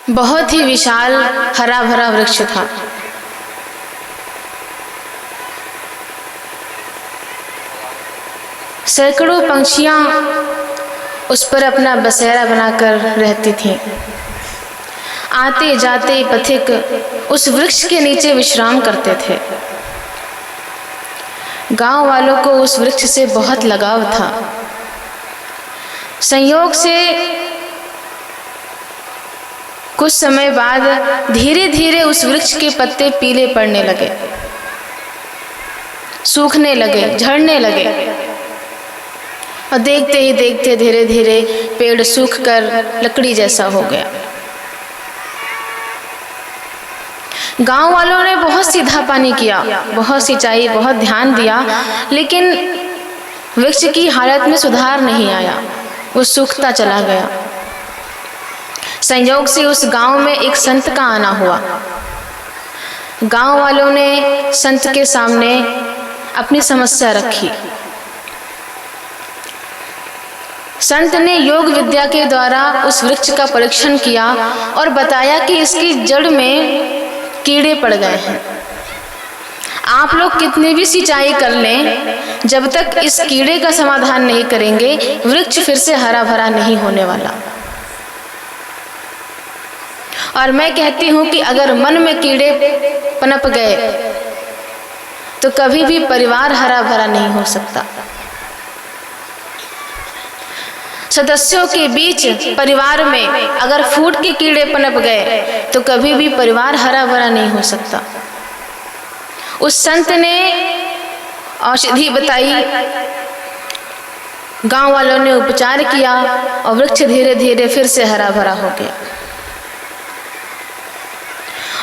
बहुत ही विशाल हरा भरा वृक्ष था। सैकड़ों पंछियां उस पर अपना बसेरा बनाकर रहती थीं। आते जाते पथिक उस वृक्ष के नीचे विश्राम करते थे। गांव वालों को उस वृक्ष से बहुत लगाव था। संयोग से कुछ समय बाद धीरे धीरे उस वृक्ष के पत्ते पीले पड़ने लगे, सूखने लगे, झड़ने लगे और देखते ही देखते धीरे धीरे पेड़ सूखकर लकड़ी जैसा हो गया। गांव वालों ने बहुत सीधा पानी किया, बहुत सिंचाई, बहुत ध्यान दिया, लेकिन वृक्ष की हालत में सुधार नहीं आया। वो सूखता चला गया। संयोग से उस गांव में एक संत का आना हुआ। गांव वालों ने संत के सामने अपनी समस्या रखी। संत ने योग विद्या के द्वारा उस वृक्ष का परीक्षण किया और बताया कि इसकी जड़ में कीड़े पड़ गए हैं। आप लोग कितनी भी सिंचाई कर लें, जब तक इस कीड़े का समाधान नहीं करेंगे, वृक्ष फिर से हरा भरा नहीं होने वाला। और मैं कहती हूँ कि अगर मन में कीड़े पनप गए तो कभी भी परिवार हरा भरा नहीं हो सकता। सदस्यों के बीच परिवार में अगर फूट के कीड़े पनप गए तो कभी भी परिवार हरा भरा नहीं हो सकता। उस संत ने औषधि बताई, गांव वालों ने उपचार किया और वृक्ष धीरे धीरे फिर से हरा भरा हो गया।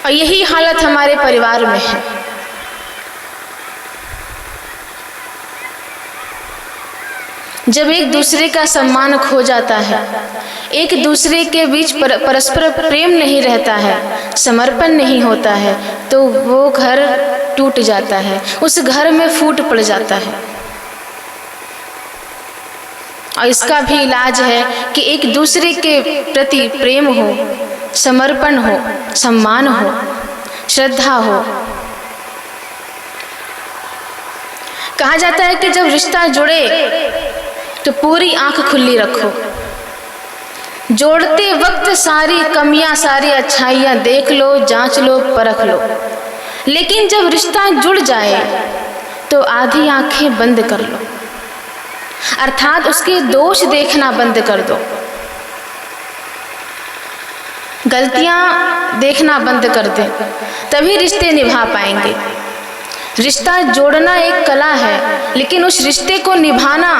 और यही हालत हमारे परिवार में है। जब एक दूसरे का सम्मान खो जाता है, एक दूसरे के बीच परस्पर प्रेम नहीं रहता है, समर्पण नहीं होता है, तो वो घर टूट जाता है, उस घर में फूट पड़ जाता है। और इसका भी इलाज है कि एक दूसरे के प्रति प्रेम हो, समर्पण हो, सम्मान हो, श्रद्धा हो। कहा जाता है कि जब रिश्ता जुड़े तो पूरी आंख खुली रखो। जोड़ते वक्त सारी कमियां, सारी अच्छाइयां देख लो, जांच लो, परख लो। लेकिन जब रिश्ता जुड़ जाए तो आधी आंखें बंद कर लो, अर्थात उसके दोष देखना बंद कर दो, गलतियां देखना बंद कर दे, तभी रिश्ते निभा पाएंगे। रिश्ता जोड़ना एक कला है, लेकिन उस रिश्ते को निभाना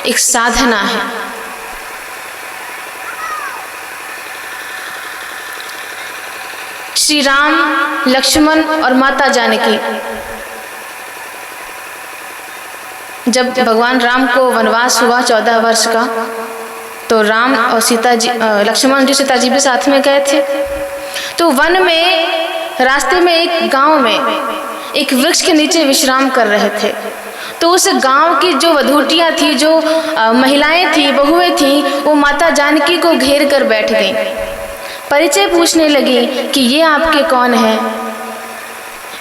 एक साधना है। श्री राम, लक्ष्मण और माता जानकी, जब भगवान राम को वनवास हुआ 14 वर्ष का, तो राम और सीता जी, लक्ष्मण जी, सीता जी भी साथ में गए थे। तो वन में रास्ते में एक गांव में एक वृक्ष के नीचे विश्राम कर रहे थे। तो उस गांव की जो वधूटियां थी, जो महिलाएं थी, बहुएं थी, वो माता जानकी को घेर कर बैठ गईं। परिचय पूछने लगी कि ये आपके कौन हैं,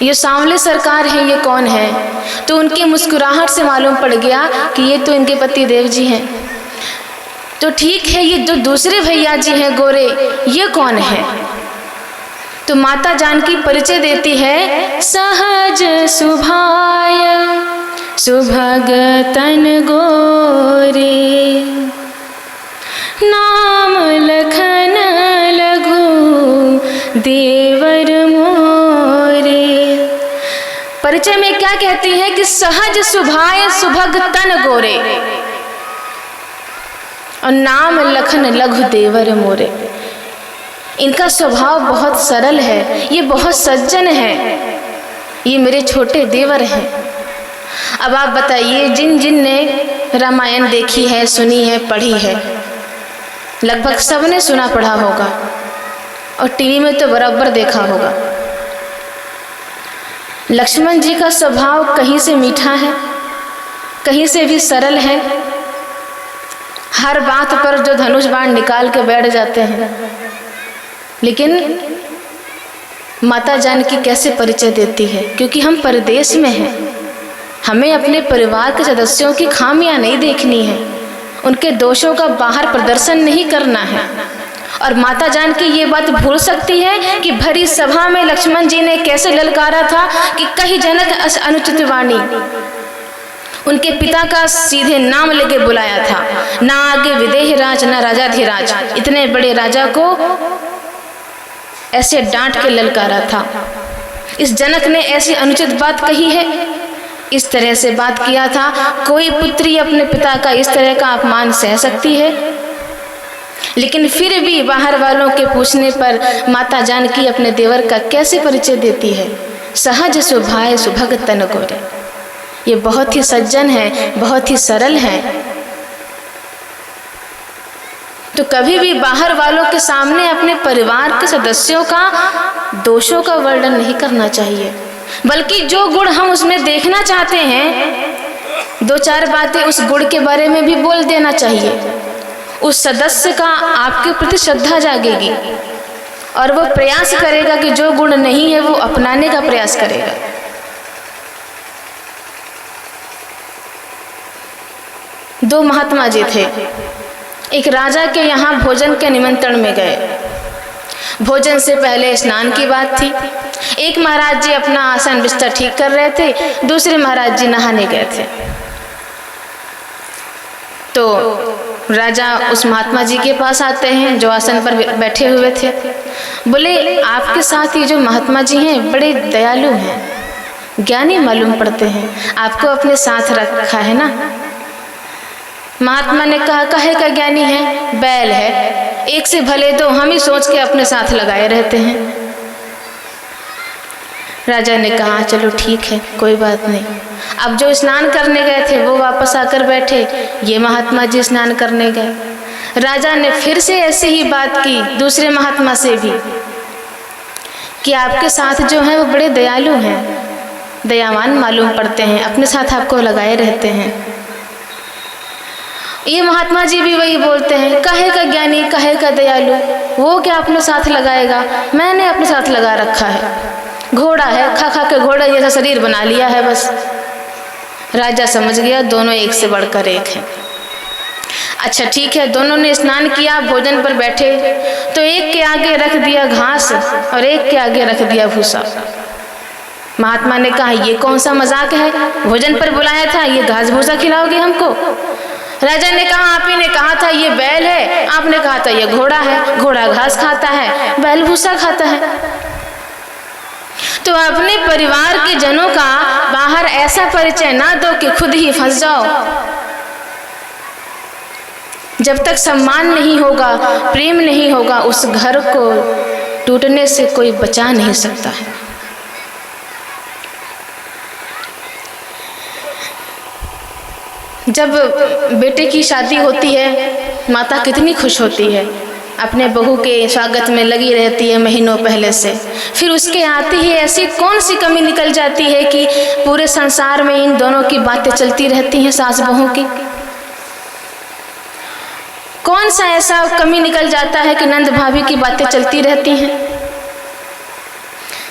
ये सांवले सरकार हैं, ये कौन है? तो उनकी मुस्कुराहट से मालूम पड़ गया कि ये तो इनके पति देव जी हैं। तो ठीक है, ये जो दूसरे भैया जी हैं गोरे, ये कौन है? तो माता जानकी परिचय देती है, सहज सुभाय सुभग तन गोरे, नाम लखन लघु देवर मोरे। परिचय में क्या कहती है कि सहज सुभाय सुभग तन गोरे और नाम लखन लघु देवर मोरे। इनका स्वभाव बहुत सरल है, ये बहुत सज्जन है, ये मेरे छोटे देवर हैं। अब आप बताइए, जिन जिन ने रामायण देखी है, सुनी है, पढ़ी है, लगभग सबने सुना पढ़ा होगा और टीवी में तो बराबर देखा होगा। लक्ष्मण जी का स्वभाव कहीं से मीठा है, कहीं से भी सरल है। हर बात पर जो धनुष बाण निकाल के बैठ जाते हैं, लेकिन माता जानकी कैसे परिचय देती है? क्योंकि हम परदेश में हैं, हमें अपने परिवार के सदस्यों की खामियां नहीं देखनी है, उनके दोषों का बाहर प्रदर्शन नहीं करना है। और माता जानकी ये बात भूल सकती है कि भरी सभा में लक्ष्मण जी ने कैसे ललकारा था कि कहीं जनक अनुचित वाणी, उनके पिता का सीधे नाम लेके बुलाया था। ना आगे विदेह राज, ना राजाधिराज, इतने बड़े राजा को ऐसे डांट के ललकारा था। इस जनक ने ऐसी अनुचित बात कही है, इस तरह से बात किया था। कोई पुत्री अपने पिता का इस तरह का अपमान सह सकती है? लेकिन फिर भी बाहर वालों के पूछने पर माता जानकी अपने देवर का कैसे परिचय देती है? सहज सुभाए सुभग तन गोरे। ये बहुत ही सज्जन है, बहुत ही सरल है। तो कभी भी बाहर वालों के सामने अपने परिवार के सदस्यों का दोषों का वर्णन नहीं करना चाहिए, बल्कि जो गुण हम उसमें देखना चाहते हैं, दो चार बातें उस गुण के बारे में भी बोल देना चाहिए। उस सदस्य का आपके प्रति श्रद्धा जागेगी और वो प्रयास करेगा कि जो गुण नहीं है वो अपनाने का प्रयास करेगा। दो महात्मा जी थे, एक राजा के यहाँ भोजन के निमंत्रण में गए। भोजन से पहले स्नान की बात थी। एक महाराज जी अपना आसन बिस्तर ठीक कर रहे थे, दूसरे महाराज जी नहाने गए थे। तो राजा उस महात्मा जी के पास आते हैं जो आसन पर बैठे हुए थे। बोले, आपके साथ ये जो महात्मा जी हैं बड़े दयालु हैं, ज्ञानी मालूम पड़ते हैं, आपको अपने साथ रखा है ना? महात्मा ने कहा, काहे का ज्ञानी है? बैल है, एक से भले दो, हम ही सोच के अपने साथ लगाए रहते हैं। राजा ने कहा, चलो ठीक है, कोई बात नहीं। अब जो स्नान करने गए थे वो वापस आकर बैठे, ये महात्मा जी स्नान करने गए। राजा ने फिर से ऐसी ही बात की दूसरे महात्मा से भी कि आपके साथ जो हैं वो बड़े दयालु हैं, दयावान मालूम पड़ते हैं, अपने साथ आपको लगाए रहते हैं। ये महात्मा जी भी वही बोलते हैं, काहे का ज्ञानी, काहे का दयालु, वो क्या अपने साथ लगाएगा, मैंने अपने साथ लगा रखा है, घोड़ा है, खा खा के घोड़ा जैसा शरीर बना लिया है बस। राजा समझ गया दोनों एक से बढ़कर एक हैं। अच्छा ठीक है, दोनों ने स्नान किया, भोजन पर बैठे तो एक के आगे रख दिया घास और एक के आगे रख दिया भूसा। महात्मा ने कहा, ये कौन सा मजाक है, भोजन पर बुलाया था, ये घास भूसा खिलाओगे हमको? राजा ने कहा, आप ही ने कहा था ये बैल है, आपने कहा था ये घोड़ा है, घोड़ा घास खाता है, बैल भूसा खाता है। तो अपने परिवार के जनों का बाहर ऐसा परिचय ना दो कि खुद ही फंस जाओ। जब तक सम्मान नहीं होगा, प्रेम नहीं होगा, उस घर को टूटने से कोई बचा नहीं सकता है। जब बेटे की शादी होती है, माता कितनी खुश होती है, अपने बहू के स्वागत में लगी रहती है महीनों पहले से। फिर उसके आते ही ऐसी कौन सी कमी निकल जाती है कि पूरे संसार में इन दोनों की बातें चलती रहती हैं, सास बहू की। कौन सा ऐसा कमी निकल जाता है कि नंद भाभी की बातें चलती रहती हैं।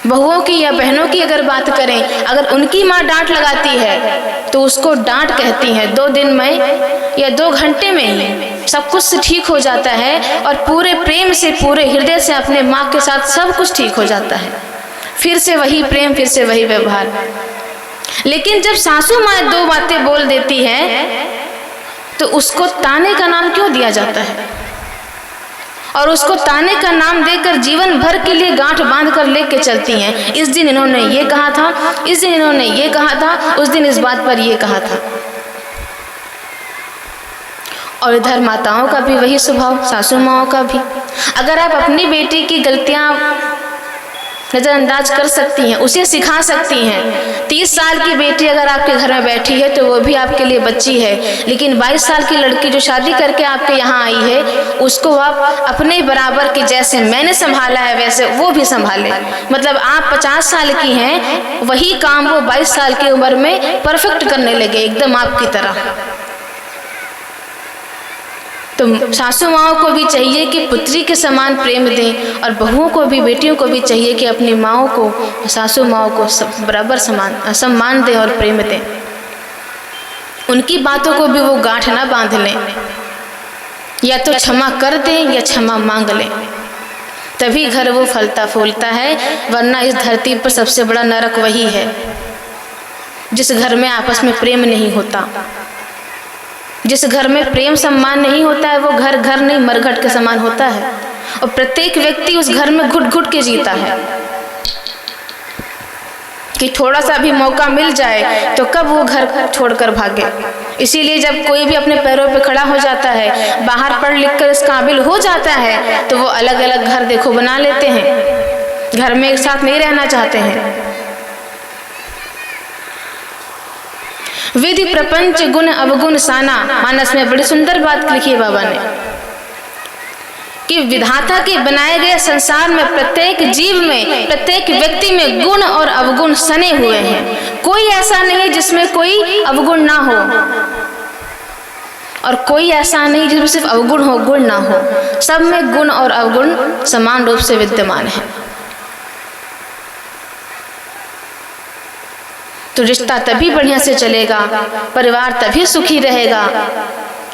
बहुओं की या बहनों की अगर बात करें, अगर उनकी माँ डांट लगाती है तो उसको डांट कहती हैं, 2 दिन में या 2 घंटे में ही सब कुछ ठीक हो जाता है और पूरे प्रेम से, पूरे हृदय से अपने माँ के साथ सब कुछ ठीक हो जाता है। फिर से वही प्रेम, फिर से वही व्यवहार। लेकिन जब सासू माँ 2 बातें बोल देती है तो उसको ताने का नाम क्यों दिया जाता है? और उसको ताने का नाम देकर जीवन भर के लिए गांठ बांध कर लेके चलती हैं। इस दिन इन्होंने ये कहा था, इस दिन इन्होंने ये कहा था, उस दिन इस बात पर ये कहा था। और इधर माताओं का भी वही स्वभाव, सासू माओं का भी। अगर आप अपनी बेटी की गलतियां नज़रअंदाज कर सकती हैं, उसे सिखा सकती हैं। 30 साल की बेटी अगर आपके घर में बैठी है तो वो भी आपके लिए बच्ची है, लेकिन 22 साल की लड़की जो शादी करके आपके यहाँ आई है, उसको आप अपने बराबर के, जैसे मैंने संभाला है वैसे वो भी संभाले। मतलब आप 50 साल की हैं, वही काम वो 22 साल की उम्र में परफेक्ट करने लगे, एकदम आपकी तरह। तो सासू माओं को भी चाहिए कि पुत्री के समान प्रेम दें, और बहुओं को भी, बेटियों को भी चाहिए कि अपनी माओं को, सासू माओं को बराबर सम्मान दें और प्रेम दें। उनकी बातों को भी वो गांठ ना बांध लें, या तो क्षमा कर दें या क्षमा मांग लें, तभी घर वो फलता फूलता है। वरना इस धरती पर सबसे बड़ा नरक वही है जिस घर में आपस में प्रेम नहीं होता। जिस घर में प्रेम सम्मान नहीं होता है वो घर घर नहीं मरघट के समान होता है, और प्रत्येक व्यक्ति उस घर में घुट घुट के जीता है कि थोड़ा सा भी मौका मिल जाए तो कब वो घर छोड़कर भागे। इसीलिए जब कोई भी अपने पैरों पे खड़ा हो जाता है, बाहर पढ़ लिख कर इस काबिल हो जाता है, तो वो अलग अलग घर देखो बना लेते हैं, घर में एक साथ नहीं रहना चाहते हैं। विधि प्रपंच गुण अवगुण साना, मानस में बड़ी सुंदर बात लिखी है बाबा ने कि विधाता के बनाए गए संसार में प्रत्येक जीव में, प्रत्येक व्यक्ति में गुण और अवगुण सने हुए हैं। कोई ऐसा नहीं है जिसमें कोई अवगुण ना हो, और कोई ऐसा नहीं जिसमें सिर्फ अवगुण हो, गुण ना हो। सब में गुण और अवगुण समान रूप से विद्यमान है। तो रिश्ता तभी बढ़िया से चलेगा, परिवार तभी सुखी रहेगा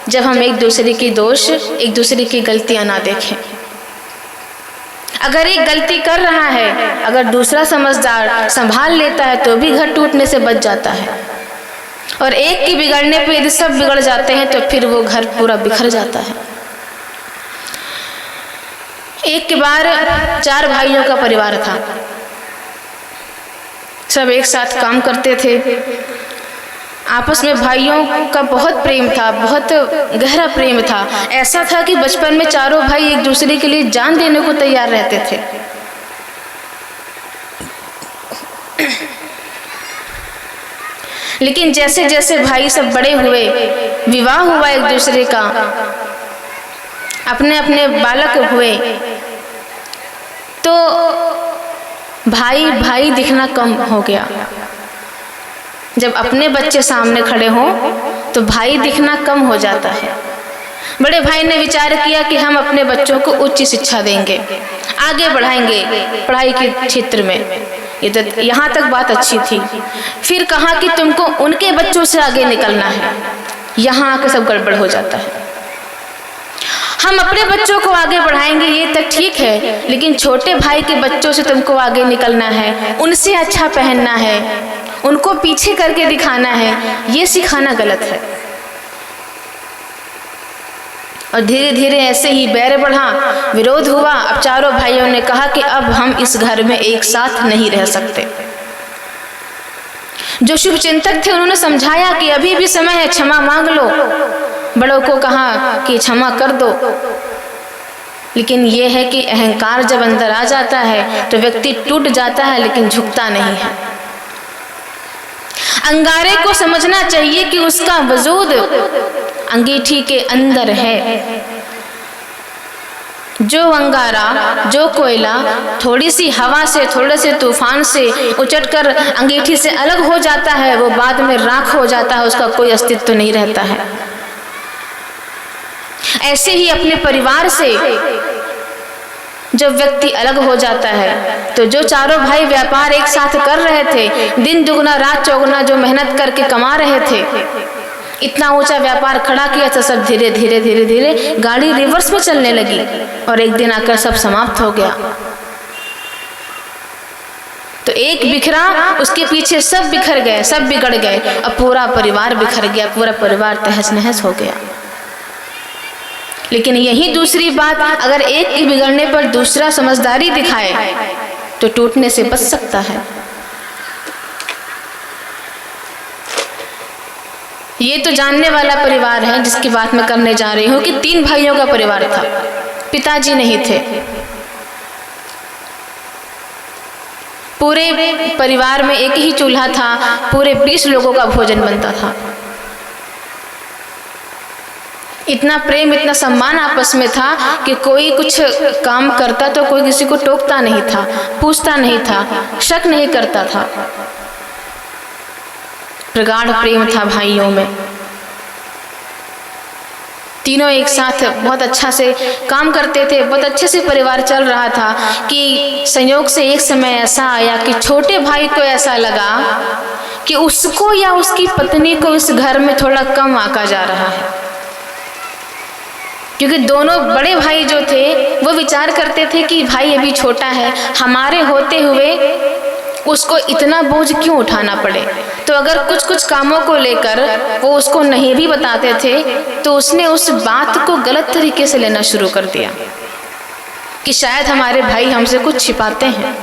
जब हम एक दूसरे की दोष, एक दूसरे की गलतियां ना देखें। अगर एक गलती कर रहा है, अगर दूसरा समझदार संभाल लेता है तो भी घर टूटने से बच जाता है, और एक के बिगड़ने पे यदि सब बिगड़ जाते हैं तो फिर वो घर पूरा बिखर जाता है। एक के बार 4 भाइयों का परिवार था, सब एक साथ काम करते थे। आपस में भाइयों का बहुत प्रेम था, बहुत गहरा प्रेम था। ऐसा था कि बचपन में चारों भाई एक दूसरे के लिए जान देने को तैयार रहते थे। लेकिन जैसे जैसे भाई सब बड़े हुए, विवाह हुआ एक दूसरे का, अपने अपने बालक हुए, तो भाई भाई दिखना कम हो गया। जब अपने बच्चे सामने खड़े हों तो भाई दिखना कम हो जाता है। बड़े भाई ने विचार किया कि हम अपने बच्चों को उच्च शिक्षा देंगे, आगे बढ़ाएंगे पढ़ाई के क्षेत्र में। ये तो यहाँ तक बात अच्छी थी। फिर कहा कि तुमको उनके बच्चों से आगे निकलना है। यहाँ आके सब गड़बड़ हो जाता है। हम अपने बच्चों को आगे बढ़ाएंगे ये तक ठीक है, लेकिन छोटे भाई के बच्चों से तुमको आगे निकलना है, उनसे अच्छा पहनना है, उनको पीछे करके दिखाना है, ये सिखाना गलत है। और धीरे धीरे ऐसे ही बैर बढ़ा, विरोध हुआ। अब चारों भाइयों ने कहा कि अब हम इस घर में एक साथ नहीं रह सकते। जो शुभ चिंतक थे उन्होंने समझाया कि अभी भी समय है, क्षमा मांग लो। बड़ों को कहा कि क्षमा कर दो। लेकिन यह है कि अहंकार जब अंदर आ जाता है तो व्यक्ति टूट जाता है, लेकिन झुकता नहीं है। अंगारे को समझना चाहिए कि उसका वजूद अंगीठी के अंदर है। जो अंगारा, जो कोयला थोड़ी सी हवा से, थोड़े से तूफान से उचटकर अंगीठी से अलग हो जाता है, वो बाद में राख हो जाता है, उसका कोई अस्तित्व तो नहीं रहता है। ऐसे ही अपने परिवार से जब व्यक्ति अलग हो जाता है, तो जो चारों भाई व्यापार एक साथ कर रहे थे, दिन दुगना रात चौगुना जो मेहनत करके कमा रहे थे, इतना ऊंचा व्यापार खड़ा किया था, सब धीरे धीरे धीरे धीरे गाड़ी रिवर्स में चलने लगी और एक दिन आकर सब समाप्त हो गया। तो एक बिखरा, उसके पीछे सब बिखर गए, सब बिगड़ गए, अब पूरा परिवार बिखर गया, पूरा परिवार तहस नहस हो गया। लेकिन यही दूसरी बात, अगर एक के बिगड़ने पर दूसरा समझदारी दिखाए तो टूटने से बच सकता है। ये तो जानने वाला परिवार है जिसकी बात मैं करने जा रही हूँ कि 3 भाइयों का परिवार था, पिताजी नहीं थे। पूरे परिवार में एक ही चूल्हा था, पूरे 20 लोगों का भोजन बनता था। इतना प्रेम, इतना सम्मान आपस में था कि कोई कुछ काम करता तो कोई किसी को टोकता नहीं था, पूछता नहीं था, शक नहीं करता था। प्रगाढ़ प्रेम था भाइयों में। तीनों एक साथ बहुत अच्छा से काम करते थे, बहुत अच्छे से परिवार चल रहा था कि संयोग से एक समय ऐसा आया कि छोटे भाई को ऐसा लगा कि उसको या उसकी पत्नी को इस घर में थोड़ा कम आंका जा रहा है, क्योंकि दोनों बड़े भाई जो थे वो विचार करते थे कि भाई अभी छोटा है, हमारे होते हुए उसको इतना बोझ क्यों उठाना पड़े। तो अगर कुछ कुछ कामों को लेकर वो उसको नहीं भी बताते थे तो उसने उस बात को गलत तरीके से लेना शुरू कर दिया कि शायद हमारे भाई हमसे कुछ छिपाते हैं।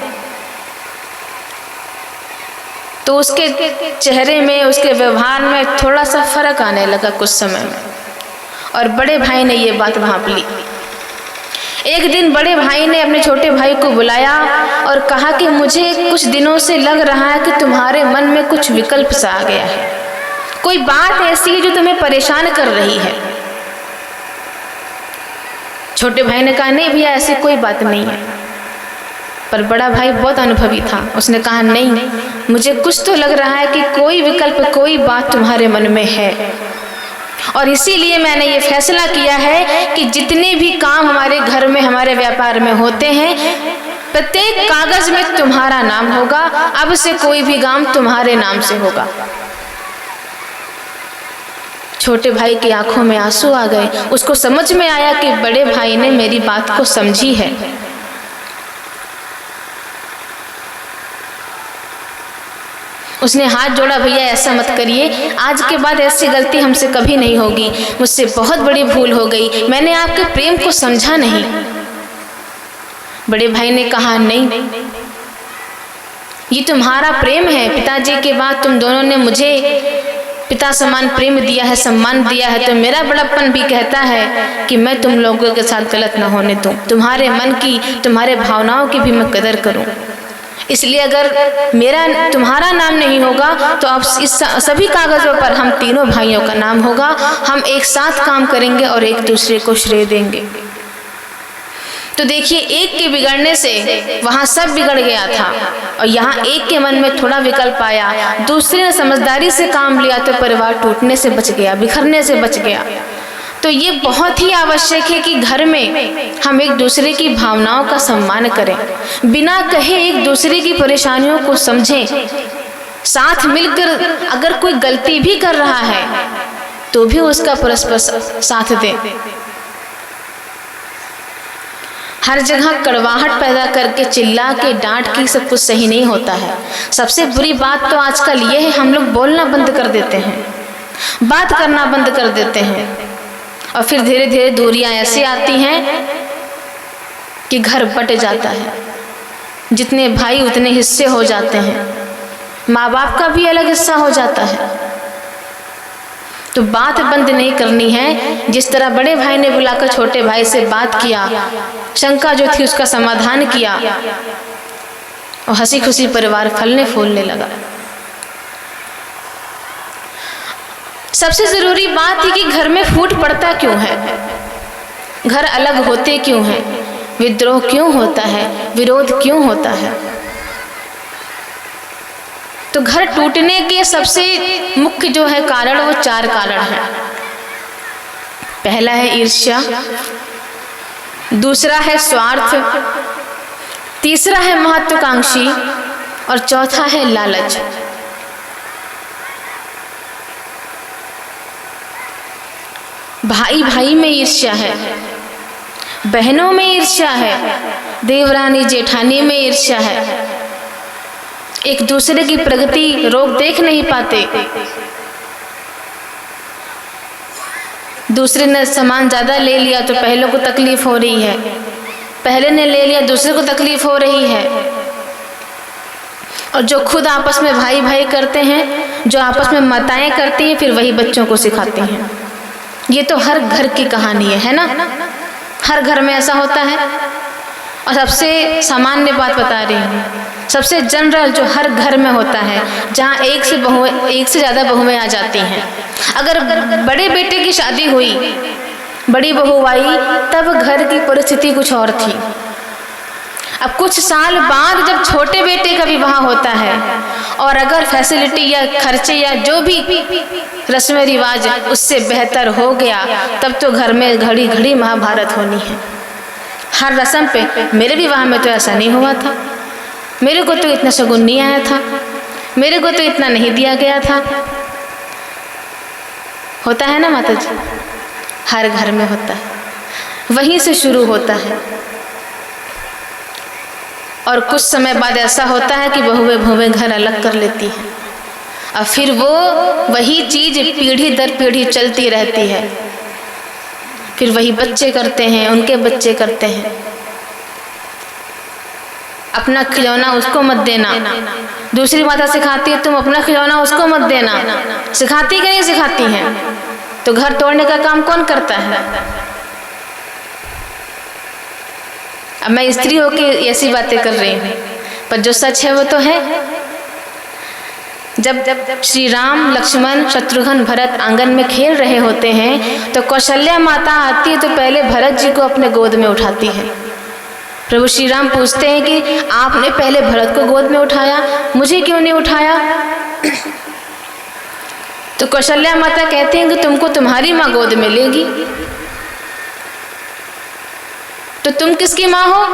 तो उसके चेहरे में, उसके व्यवहार में थोड़ा सा फर्क आने लगा कुछ समय में, और बड़े भाई ने ये बात भांप ली। एक दिन बड़े भाई ने अपने छोटे भाई को बुलाया और कहा कि मुझे कुछ दिनों से लग रहा है कि तुम्हारे मन में कुछ विकल्प सा आ गया है, कोई बात ऐसी है जो तुम्हें परेशान कर रही है। छोटे भाई ने कहा नहीं भैया ऐसी कोई बात नहीं है, पर बड़ा भाई बहुत अनुभवी था, उसने कहा नहीं, मुझे कुछ तो लग रहा है कि कोई विकल्प, कोई बात तुम्हारे मन में है, और इसीलिए मैंने ये फैसला किया है कि जितने भी काम हमारे घर में, हमारे व्यापार में होते हैं, प्रत्येक कागज में तुम्हारा नाम होगा, अब से कोई भी काम तुम्हारे नाम से होगा। छोटे भाई की आंखों में आंसू आ गए, उसको समझ में आया कि बड़े भाई ने मेरी बात को समझी है। उसने हाथ जोड़ा, भैया ऐसा मत करिए, आज के बाद ऐसी गलती हमसे कभी नहीं होगी, मुझसे बहुत बड़ी भूल हो गई, मैंने आपके प्रेम को समझा नहीं। बड़े भाई ने कहा नहीं, ये तुम्हारा प्रेम है, पिताजी के बाद तुम दोनों ने मुझे पिता समान प्रेम दिया है, सम्मान दिया है, तो मेरा बड़प्पन भी कहता है कि मैं तुम लोगों के साथ गलत ना होने दूं, तुम्हारे मन की, तुम्हारे भावनाओं की भी मैं कदर करूं। इसलिए अगर मेरा तुम्हारा नाम नहीं होगा तो अब इस सभी कागजों पर हम तीनों भाइयों का नाम होगा, हम एक साथ काम करेंगे और एक दूसरे को श्रेय देंगे। तो देखिए, एक के बिगड़ने से वहाँ सब बिगड़ गया था, और यहाँ एक के मन में थोड़ा विकल्प आया, दूसरे ने समझदारी से काम लिया तो परिवार टूटने से बच गया, बिखरने से बच गया। तो ये बहुत ही आवश्यक है कि घर में हम एक दूसरे की भावनाओं का सम्मान करें, बिना कहे एक दूसरे की परेशानियों को समझें, साथ मिलकर अगर कोई गलती भी कर रहा है तो भी उसका परस्पर साथ दें। हर जगह कड़वाहट पैदा करके, चिल्ला के, डांट के सब कुछ सही नहीं होता है। सबसे बुरी बात तो आजकल ये है, हम लोग बोलना बंद कर देते हैं, बात करना बंद कर देते हैं, और फिर धीरे धीरे दूरियां ऐसी आती हैं कि घर बट जाता है, जितने भाई उतने हिस्से हो जाते हैं, माँ बाप का भी अलग हिस्सा हो जाता है। तो बात बंद नहीं करनी है। जिस तरह बड़े भाई ने बुलाकर छोटे भाई से बात किया, शंका जो थी उसका समाधान किया, और हंसी खुशी परिवार फलने फूलने लगा। सबसे जरूरी बात है कि घर में फूट पड़ता क्यों है, घर अलग होते क्यों हैं, विद्रोह क्यों होता है, विरोध क्यों होता है। तो घर टूटने के सबसे मुख्य जो है कारण, वो 4 कारण हैं। पहला है ईर्ष्या, दूसरा है स्वार्थ, तीसरा है महत्वाकांक्षी, और चौथा है लालच। भाई भाई में ईर्ष्या है, बहनों में ईर्ष्या है, देवरानी जेठानी में ईर्ष्या है, एक दूसरे की प्रगति रोक देख नहीं पाते, दूसरे ने सामान ज्यादा ले लिया तो पहले को तकलीफ हो रही है, पहले ने ले लिया दूसरे को तकलीफ हो रही है, और जो खुद आपस में भाई भाई करते हैं, जो आपस में माताएं करती हैं, फिर वही बच्चों को सिखाती हैं। ये तो हर घर की कहानी है ना, हर घर में ऐसा होता है। और सबसे सामान्य बात बता रही हूँ, सबसे जनरल जो हर घर में होता है, जहाँ एक से ज़्यादा बहुएं आ जाती हैं। अगर बड़े बेटे की शादी हुई, बड़ी बहू आई, तब घर की परिस्थिति कुछ और थी। अब कुछ साल बाद जब छोटे बेटे का विवाह होता है और अगर फैसिलिटी या खर्चे या जो भी रस्म रिवाज उससे बेहतर हो गया, तब तो घर में घड़ी घड़ी महाभारत होनी है हर रस्म पे। मेरे विवाह में तो ऐसा नहीं हुआ था, मेरे को तो इतना शगुन नहीं आया था, मेरे को तो इतना नहीं दिया गया था। होता है ना माता जी, हर घर में होता है, वहीं से शुरू होता है। और कुछ समय बाद ऐसा होता है कि बहुएं घर अलग कर लेती हैं, और फिर वो वही चीज पीढ़ी दर पीढ़ी चलती रहती है। फिर वही बच्चे करते हैं, उनके बच्चे करते हैं। अपना खिलौना उसको मत देना, दूसरी माता सिखाती है तुम अपना खिलौना उसको मत देना। सिखाती कि नहीं सिखाती हैं? तो घर तोड़ने का काम कौन करता है? अब मैं स्त्री होके ऐसी बातें कर रही हूँ, पर जो सच है वो तो है। जब श्री राम, लक्ष्मण, शत्रुघ्न, भरत आंगन में खेल रहे होते हैं तो कौशल्या माता आती है तो पहले भरत जी को अपने गोद में उठाती है। प्रभु श्री राम पूछते हैं कि आपने पहले भरत को गोद में उठाया, मुझे क्यों नहीं उठाया? तो कौशल्या माता कहती हैं कि तुमको तुम्हारी माँ गोद में लेगी। तो तुम किसकी माँ हो?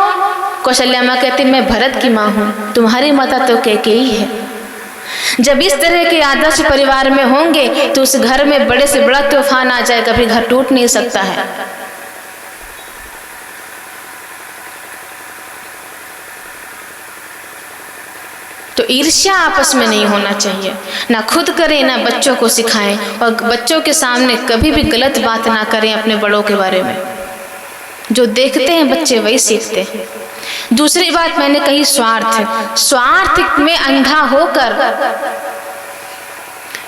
कौशल्या माँ कहती मैं भरत की माँ हूँ, तुम्हारी माता तो कैकेयी है। जब इस तरह के आदर्श परिवार में होंगे तो उस घर में बड़े से बड़ा तूफान आ जाए, कभी घर टूट नहीं सकता है। तो ईर्ष्या आपस में नहीं होना चाहिए, ना खुद करें ना बच्चों को सिखाएं, और बच्चों के सामने कभी भी गलत बात ना करें अपने बड़ों के बारे में। जो देखते हैं बच्चे वही सीखते हैं। दूसरी बात मैंने कही स्वार्थ में अंधा होकर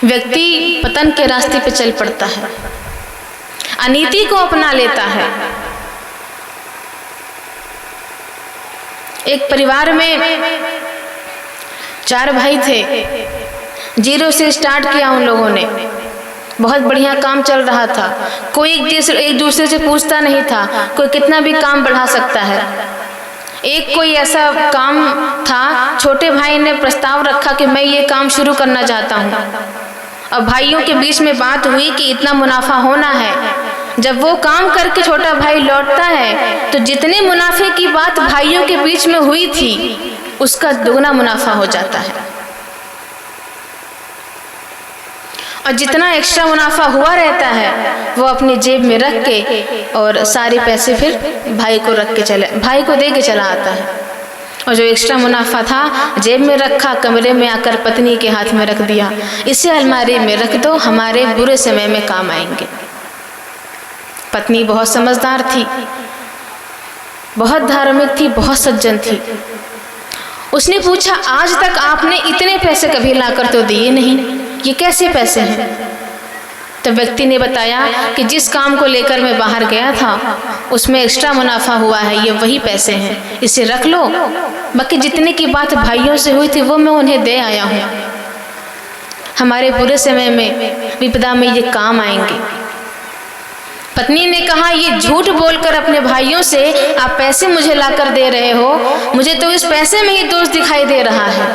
व्यक्ति पतन के रास्ते पे चल पड़ता है, अनीति को अपना लेता है। एक परिवार में 4 भाई थे, 0 से स्टार्ट किया उन लोगों ने, बहुत बढ़िया काम चल रहा था। कोई एक दूसरे से पूछता नहीं था, कोई कितना भी काम बढ़ा सकता है। एक कोई ऐसा काम था, छोटे भाई ने प्रस्ताव रखा कि मैं ये काम शुरू करना चाहता हूँ, और भाइयों के बीच में बात हुई कि इतना मुनाफा होना है। जब वो काम करके छोटा भाई लौटता है तो जितने मुनाफे की बात भाइयों के बीच में हुई थी उसका दुगना मुनाफा हो जाता है, और जितना एक्स्ट्रा मुनाफा हुआ रहता है वो अपनी जेब में रख के और सारे पैसे फिर भाई को दे के चला आता है। और जो एक्स्ट्रा मुनाफा था जेब में रखा, कमरे में आकर पत्नी के हाथ में रख दिया, इसे अलमारी में रख दो, हमारे बुरे समय में काम आएंगे। पत्नी बहुत समझदार थी, बहुत धार्मिक थी, बहुत सज्जन थी। उसने पूछा आज तक आपने इतने पैसे कभी लाकर तो दिए नहीं, ये कैसे पैसे हैं? तो व्यक्ति ने बताया कि जिस काम को लेकर मैं बाहर गया था उसमें एक्स्ट्रा मुनाफा हुआ है, ये वही पैसे हैं, इसे रख लो। बाकी जितने की बात भाइयों से हुई थी वो मैं उन्हें दे आया हूँ, हमारे बुरे समय में, विपदा में ये काम आएंगे। पत्नी ने कहा ये झूठ बोलकर अपने भाइयों से आप पैसे मुझे लाकर दे रहे हो, मुझे तो इस पैसे में ही दोष दिखाई दे रहा है।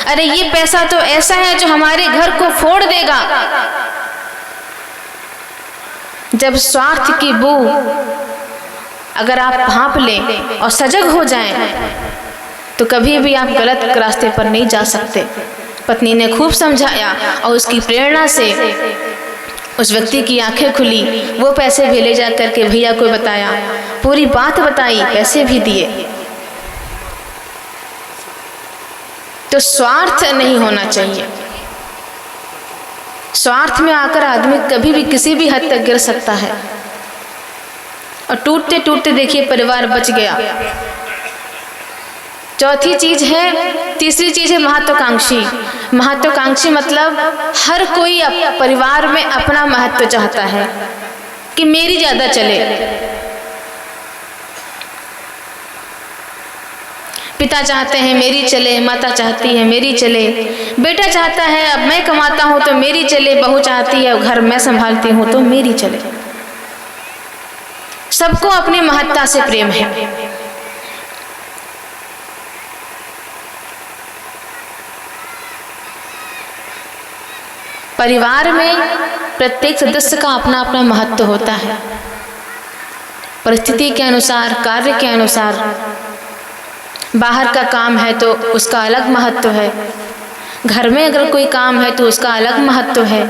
अरे ये पैसा तो ऐसा है जो हमारे घर को फोड़ देगा। जब स्वार्थ की बू अगर आप भांप लें और सजग हो जाएं तो कभी भी आप गलत रास्ते पर नहीं जा सकते। पत्नी ने खूब समझाया और उसकी प्रेरणा से उस व्यक्ति की आंखें खुली। वो पैसे भी ले जा करके भैया को बताया, पूरी बात बताई, पैसे भी दिए। तो स्वार्थ नहीं होना चाहिए। स्वार्थ में आकर आदमी कभी भी किसी भी हद तक गिर सकता है, और टूटते टूटते देखिए परिवार बच गया। चौथी चीज है, तीसरी चीज है महत्वाकांक्षी। महत्वाकांक्षी मतलब हर कोई परिवार में अपना महत्व चाहता है कि मेरी ज्यादा चले। पिता चाहते हैं मेरी चले, माता चाहती है मेरी चले, बेटा चाहता है अब मैं कमाता हूं तो मेरी चले, बहू चाहती है घर मैं संभालती हूं तो मेरी चले। सबको अपनी महत्ता से प्रेम है। परिवार में प्रत्येक सदस्य का अपना अपना महत्व होता है। परिस्थिति के अनुसार, कार्य के अनुसार, बाहर का काम है तो उसका अलग महत्व है, घर में अगर कोई काम है तो उसका अलग महत्व है।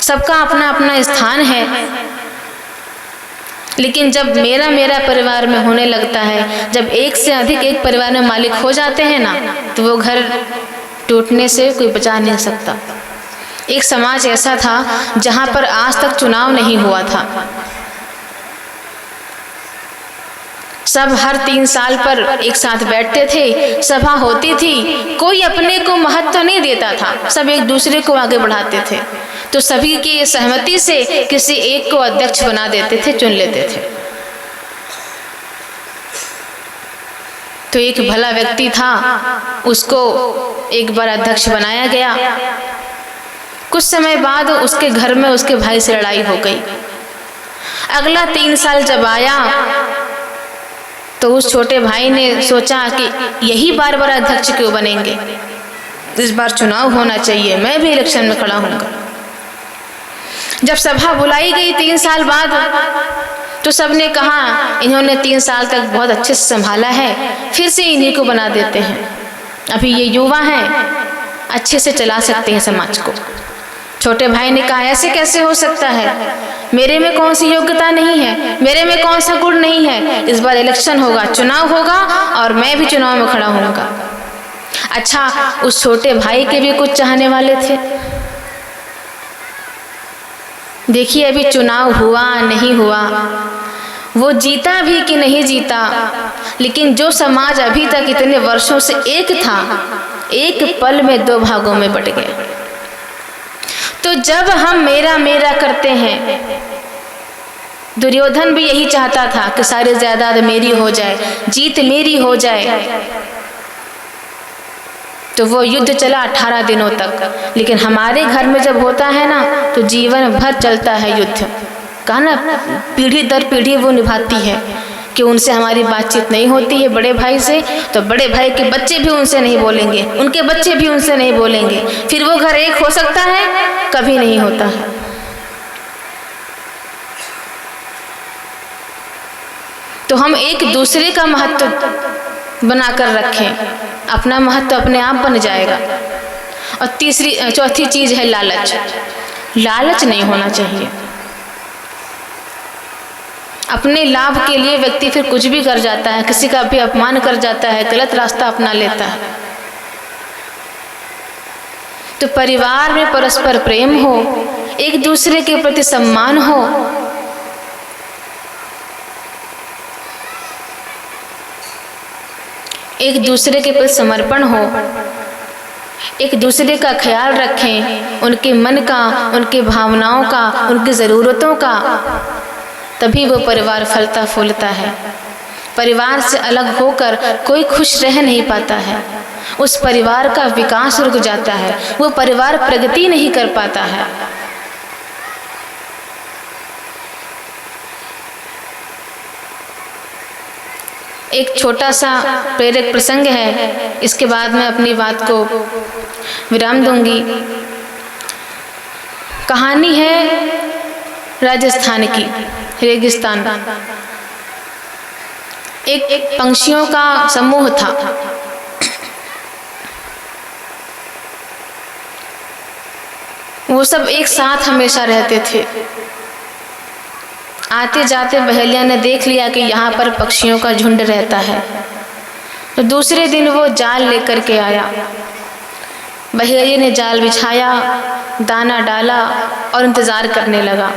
सबका अपना अपना स्थान है। लेकिन जब मेरा मेरा परिवार में होने लगता है, जब एक से अधिक एक परिवार में मालिक हो जाते हैं ना, तो वो घर टूटने से कोई बचा नहीं सकता। एक समाज ऐसा था जहाँ पर आज तक चुनाव नहीं हुआ था। सब हर 3 साल पर एक साथ बैठते थे, सभा होती थी, कोई अपने को महत्व नहीं देता था, सब एक दूसरे को आगे बढ़ाते थे। तो सभी की सहमति से किसी एक को अध्यक्ष बना देते थे, चुन लेते थे। तो एक भला व्यक्ति था, उसको एक बार अध्यक्ष बनाया गया। कुछ समय बाद उसके घर में उसके भाई से लड़ाई हो गई। अगला 3 साल जब आया तो उस छोटे भाई ने सोचा कि यही बार बार अध्यक्ष क्यों बनेंगे, इस बार चुनाव होना चाहिए, मैं भी इलेक्शन में खड़ा होऊंगा। जब सभा बुलाई गई 3 साल बाद, तो सबने कहा इन्होंने 3 साल तक बहुत अच्छे से संभाला है, फिर से इन्हीं को बना देते हैं, अभी ये युवा हैं, अच्छे से चला सकते हैं समाज को। छोटे भाई ने कहा ऐसे कैसे हो सकता है, मेरे में कौन सी योग्यता नहीं है, मेरे में कौन सा गुण नहीं है, इस बार इलेक्शन होगा, चुनाव होगा और मैं भी चुनाव में खड़ा होऊंगा। अच्छा, उस छोटे भाई के भी कुछ चाहने वाले थे। देखिए अभी चुनाव हुआ नहीं हुआ, वो जीता भी कि नहीं जीता, लेकिन जो समाज अभी तक इतने वर्षों से एक था, एक पल में 2 भागों में बट गया। तो जब हम मेरा मेरा करते हैं, दुर्योधन भी यही चाहता था कि सारी जायदाद मेरी हो जाए, जीत मेरी हो जाए, तो वो युद्ध चला 18 दिनों तक। लेकिन हमारे घर में जब होता है ना, तो जीवन भर चलता है युद्ध। कहा ना, पीढ़ी दर पीढ़ी वो निभाती है कि उनसे हमारी बातचीत नहीं होती है बड़े भाई से, तो बड़े भाई के बच्चे भी उनसे नहीं बोलेंगे, उनके बच्चे भी उनसे नहीं बोलेंगे, फिर वो घर एक हो सकता है, कभी नहीं होता है। तो हम एक दूसरे का महत्व बनाकर रखें, अपना महत्व अपने आप बन जाएगा। और चौथी चीज है लालच। लालच नहीं होना चाहिए। अपने लाभ के लिए व्यक्ति फिर कुछ भी कर जाता है, किसी का भी अपमान कर जाता है, गलत रास्ता अपना लेता है। तो परिवार में परस्पर प्रेम हो, एक दूसरे के प्रति सम्मान हो, एक दूसरे के प्रति समर्पण हो, एक दूसरे का ख्याल रखें, उनके मन का, उनकी भावनाओं का, उनकी ज़रूरतों का, तभी वो परिवार फलता फूलता है। परिवार से अलग होकर कोई खुश रह नहीं पाता है, उस परिवार का विकास रुक जाता है, वो परिवार प्रगति नहीं कर पाता है। एक छोटा सा प्रेरक प्रसंग है, इसके बाद मैं अपनी बात को विराम दूंगी। कहानी है राजस्थान की, रेगिस्तान। एक पंछियों का समूह था। वो सब एक साथ हमेशा रहते थे। आते जाते बहेलिया ने देख लिया कि यहाँ पर पक्षियों का झुंड रहता है, तो दूसरे दिन वो जाल लेकर के आया। बहेलिया ने जाल बिछाया, दाना डाला और इंतजार करने लगा।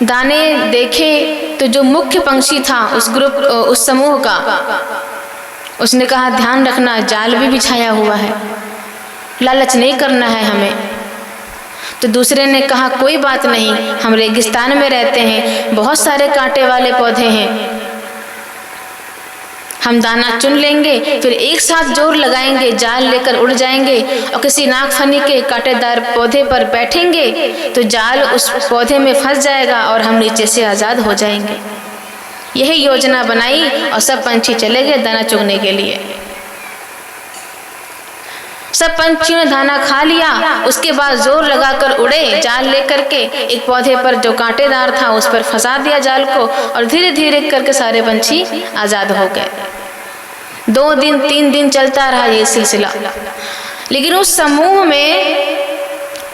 दाने देखे तो जो मुख्य पंछी था उस समूह का, उसने कहा ध्यान रखना, जाल भी बिछाया हुआ है, लालच नहीं करना है हमें। तो दूसरे ने कहा कोई बात नहीं, हम रेगिस्तान में रहते हैं, बहुत सारे कांटे वाले पौधे हैं, हम दाना चुन लेंगे, फिर एक साथ जोर लगाएंगे, जाल लेकर उड़ जाएंगे और किसी नागफनी के कांटेदार पौधे पर बैठेंगे तो जाल उस पौधे में फंस जाएगा और हम नीचे से आज़ाद हो जाएंगे। यही योजना बनाई और सब पंछी चले गए दाना चुगने के लिए। सब पंछियों ने दाना खा लिया। उसके बाद जोर लगाकर उड़े, जाल लेकर के एक पौधे पर जो कांटेदार था उस पर फंसा दिया जाल को, और धीरे धीरे करके सारे पंछी आजाद हो गए। 2 दिन 3 दिन चलता रहा ये सिलसिला। लेकिन उस समूह में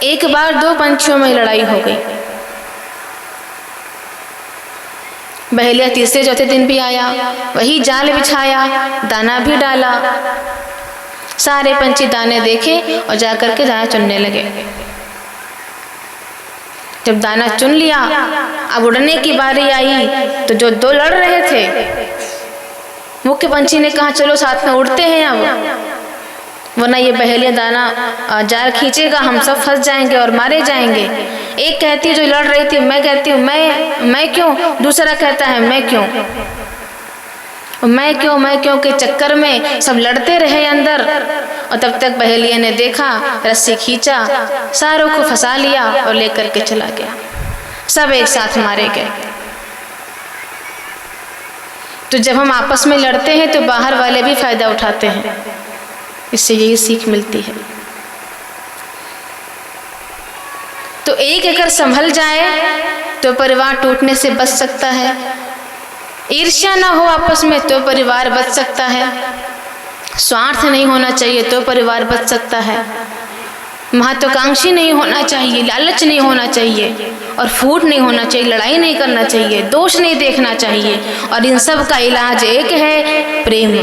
एक बार 2 पंछियों में लड़ाई हो गई। बहेलिया तीसरे चौथे दिन भी आया, वही जाल बिछाया, दाना भी डाला। सारे पंछी दाने देखे और जाकर के दाना चुनने लगे। जब दाना चुन लिया, अब उड़ने की बारी आई तो जो 2 लड़ रहे थे, मुख्य पंछी ने कहा चलो साथ में उड़ते हैं अब, वरना ये बहेलिया दाना जाल खींचेगा, हम सब फंस जाएंगे और मारे जाएंगे। एक कहती है जो लड़ रही थी, मैं कहती हूँ मैं क्यों, दूसरा कहता है मैं क्यों के चक्कर में सब लड़ते रहे अंदर। और तब तक बहेलिया ने देखा, रस्सी खींचा, सारों को फंसा लिया और लेकर के चला गया। सब एक साथ मारे गए। तो जब हम आपस में लड़ते हैं तो बाहर वाले भी फायदा उठाते हैं, इससे यही सीख मिलती है। तो एक अगर संभल जाए तो परिवार टूटने से बच सकता है। ईर्ष्या ना हो आपस में तो परिवार बच सकता है। स्वार्थ नहीं होना चाहिए तो परिवार बच सकता है। महत्वाकांक्षी नहीं होना चाहिए, लालच नहीं होना चाहिए, और फूट नहीं होना चाहिए, लड़ाई नहीं करना चाहिए, दोष नहीं देखना चाहिए। और इन सब का इलाज एक है, प्रेम।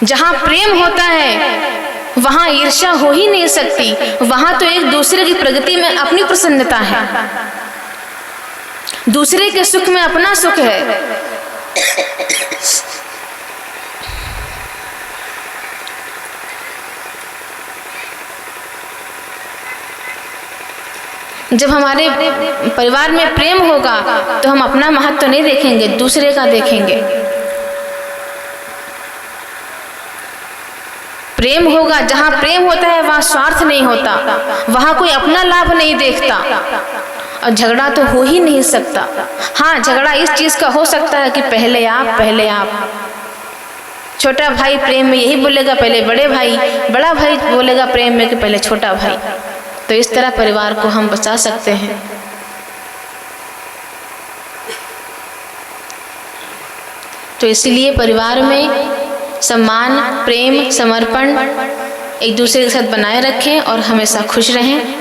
जहाँ प्रेम होता है वहाँ ईर्ष्या हो ही नहीं सकती। वहाँ तो एक दूसरे की प्रगति में अपनी प्रसन्नता है, दूसरे के सुख में अपना सुख है। जब हमारे परिवार में प्रेम होगा तो हम अपना महत्व नहीं देखेंगे, दूसरे का देखेंगे। प्रेम होगा, जहाँ प्रेम होता है वहाँ स्वार्थ नहीं होता, वहाँ कोई अपना लाभ नहीं देखता, और झगड़ा तो हो ही नहीं सकता। हाँ, झगड़ा इस चीज़ का हो सकता है कि पहले आप। छोटा भाई प्रेम में यही बोलेगा पहले बड़े भाई, बड़ा भाई बोलेगा प्रेम में कि पहले छोटा भाई। तो इस तरह परिवार को हम बचा सकते हैं। तो इसलिए परिवार में सम्मान, प्रेम, समर्पण एक दूसरे के साथ बनाए रखें और हमेशा खुश रहें।